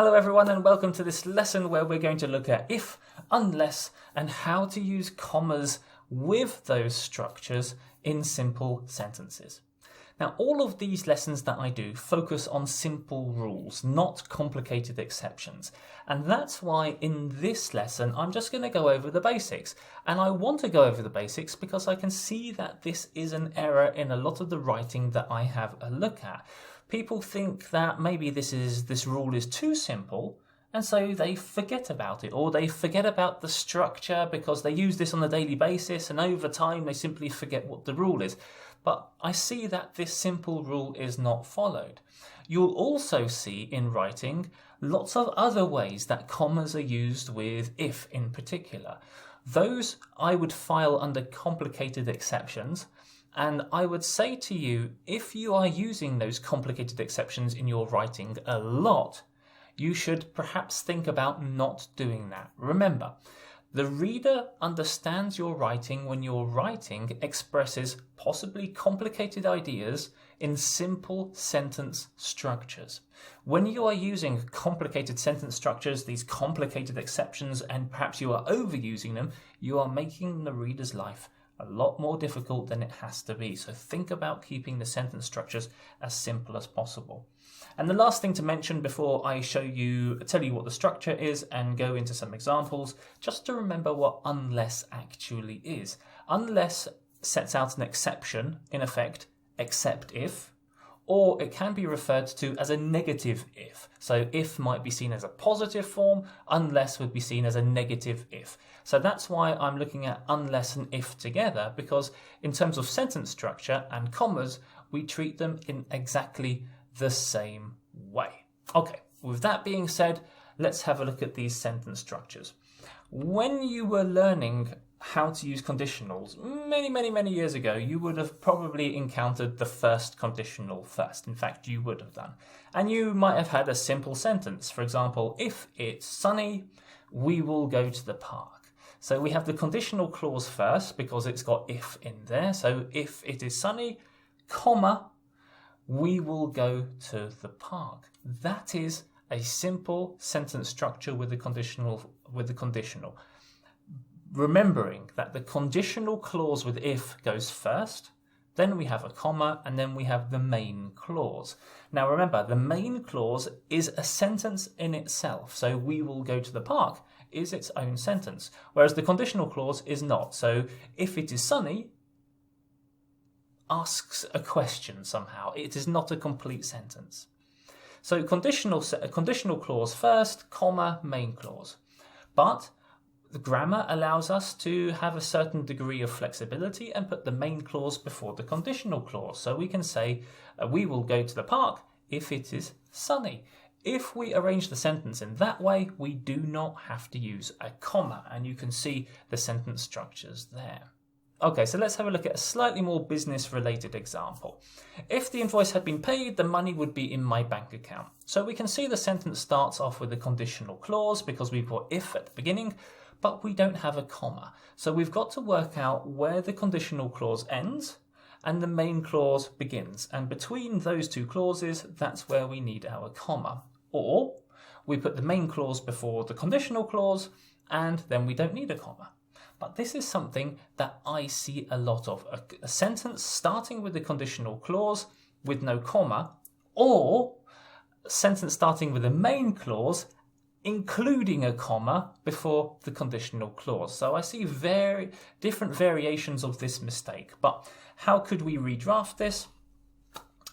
Hello everyone and welcome to this lesson where we're going to look at if, unless and how to use commas with those structures in simple sentences. Now all of these lessons that I do focus on simple rules, not complicated exceptions. And that's why in this lesson I'm just going to go over the basics. And I want to go over the basics because I can see that this is an error in a lot of the writing that I have a look at. People think that maybe this rule is too simple, and so they forget about it, or they forget about the structure because they use this on a daily basis, and over time they simply forget what the rule is. But I see that this simple rule is not followed. You'll also see in writing lots of other ways that commas are used with if in particular. Those I would file under complicated exceptions. And I would say to you, if you are using those complicated exceptions in your writing a lot, you should perhaps think about not doing that. Remember, the reader understands your writing when your writing expresses possibly complicated ideas in simple sentence structures. When you are using complicated sentence structures, these complicated exceptions, and perhaps you are overusing them, you are making the reader's life a lot more difficult than it has to be. So think about keeping the sentence structures as simple as possible. And the last thing to mention before I tell you what the structure is and go into some examples, just to remember what unless actually is. Unless sets out an exception, in effect, except if, or it can be referred to as a negative if. So if might be seen as a positive form, unless would be seen as a negative if. So that's why I'm looking at unless and if together, because in terms of sentence structure and commas, we treat them in exactly the same way. Okay, with that being said, let's have a look at these sentence structures. When you were learning how to use conditionals many years ago, you would have probably encountered the first conditional first. In fact, you would have done. And you might have had a simple sentence. For example, if it's sunny, we will go to the park. So we have the conditional clause first because it's got if in there. So if it is sunny, comma, we will go to the park. That is a simple sentence structure with the conditional. Remembering that the conditional clause with if goes first, then we have a comma, and then we have the main clause. Now remember, the main clause is a sentence in itself. So we will go to the park is its own sentence, whereas the conditional clause is not. So if it is sunny asks a question somehow. It is not a complete sentence. So conditional clause first, comma, main clause. But the grammar allows us to have a certain degree of flexibility and put the main clause before the conditional clause. So we can say, we will go to the park if it is sunny. If we arrange the sentence in that way, we do not have to use a comma, and you can see the sentence structures there. Okay, so let's have a look at a slightly more business-related example. If the invoice had been paid, the money would be in my bank account. So we can see the sentence starts off with a conditional clause because we've got if at the beginning, but we don't have a comma. So we've got to work out where the conditional clause ends and the main clause begins. And between those two clauses, that's where we need our comma. Or we put the main clause before the conditional clause, and then we don't need a comma. But this is something that I see a lot of. A sentence starting with the conditional clause with no comma, or a sentence starting with the main clause including a comma before the conditional clause. So I see very different variations of this mistake. But how could we redraft this?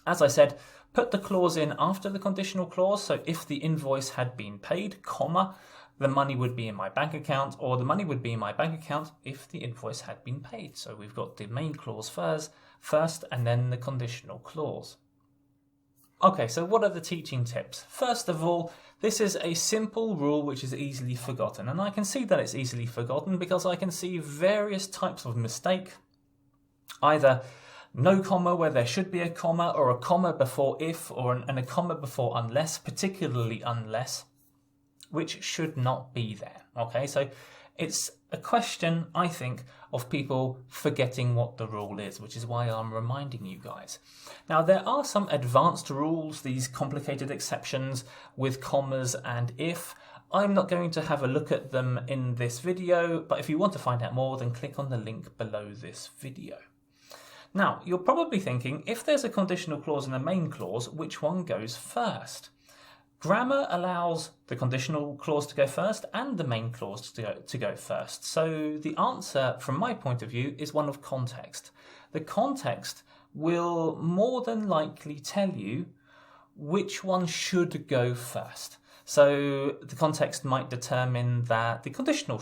As I said, put the clause in after the conditional clause. So if the invoice had been paid, comma, the money would be in my bank account, or the money would be in my bank account if the invoice had been paid. So we've got the main clause first and then the conditional clause. Okay, so what are the teaching tips? First of all, this is a simple rule which is easily forgotten, and I can see that it's easily forgotten because I can see various types of mistake. Either no comma where there should be a comma, or a comma before if, and a comma before unless, particularly unless, which should not be there. Okay, so It's a question, I think, of people forgetting what the rule is, which is why I'm reminding you guys. Now, there are some advanced rules, these complicated exceptions with commas and if. I'm not going to have a look at them in this video, but if you want to find out more, then click on the link below this video. Now, you're probably thinking, if there's a conditional clause and a main clause, which one goes first? Grammar allows the conditional clause to go first and the main clause to go first. So the answer, from my point of view, is one of context. The context will more than likely tell you which one should go first. So the context might determine that the conditional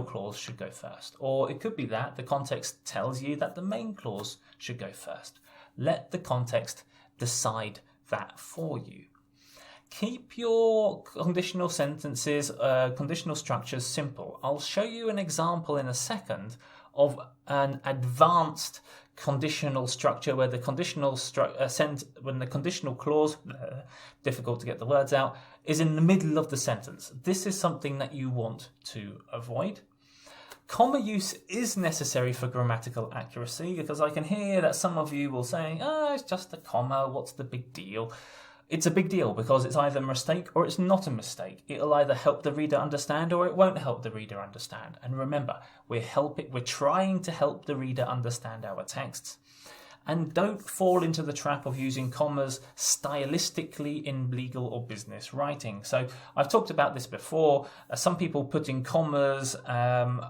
clause should go first, or it could be that the context tells you that the main clause should go first. Let the context decide that for you. Keep your conditional sentences, conditional structures simple. I'll show you an example in a second of an advanced conditional structure where the conditional clause, difficult to get the words out, is in the middle of the sentence. This is something that you want to avoid. Comma use is necessary for grammatical accuracy, because I can hear that some of you will say, it's just a comma, what's the big deal? It's a big deal because it's either a mistake or it's not a mistake. It'll either help the reader understand or it won't help the reader understand. And remember, we're trying to help the reader understand our texts. And don't fall into the trap of using commas stylistically in legal or business writing. So I've talked about this before. Some people put in commas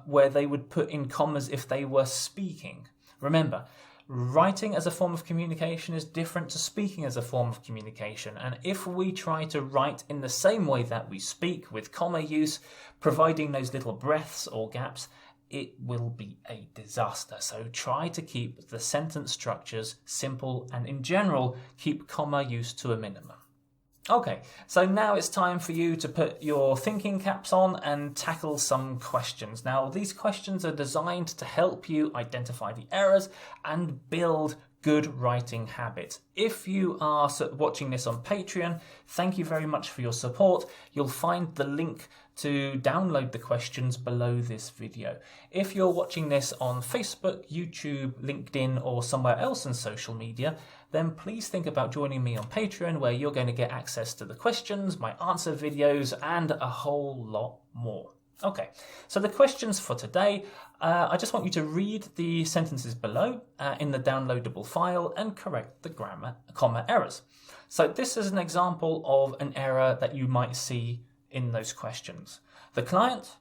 where they would put in commas if they were speaking. Remember, writing as a form of communication is different to speaking as a form of communication. And if we try to write in the same way that we speak with comma use, providing those little breaths or gaps, it will be a disaster. So try to keep the sentence structures simple and in general, keep comma use to a minimum. Okay, so now it's time for you to put your thinking caps on and tackle some questions. Now, these questions are designed to help you identify the errors and build good writing habits. If you are watching this on Patreon, thank you very much for your support. You'll find the link to download the questions below this video. If you're watching this on Facebook, YouTube, LinkedIn, or somewhere else in social media, then please think about joining me on Patreon, where you're going to get access to the questions, my answer videos, and a whole lot more. Okay, so the questions for today, I just want you to read the sentences below in the downloadable file and correct the comma errors. So this is an example of an error that you might see in those questions. The client,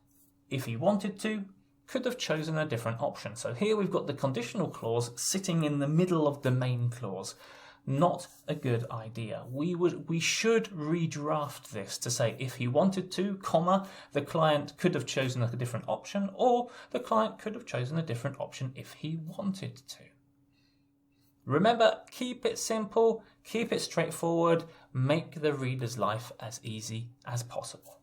if he wanted to, could have chosen a different option. So here we've got the conditional clause sitting in the middle of the main clause. Not a good idea. We should redraft this to say if he wanted to, comma, the client could have chosen a different option, or the client could have chosen a different option if he wanted to. Remember, keep it simple, keep it straightforward, make the reader's life as easy as possible.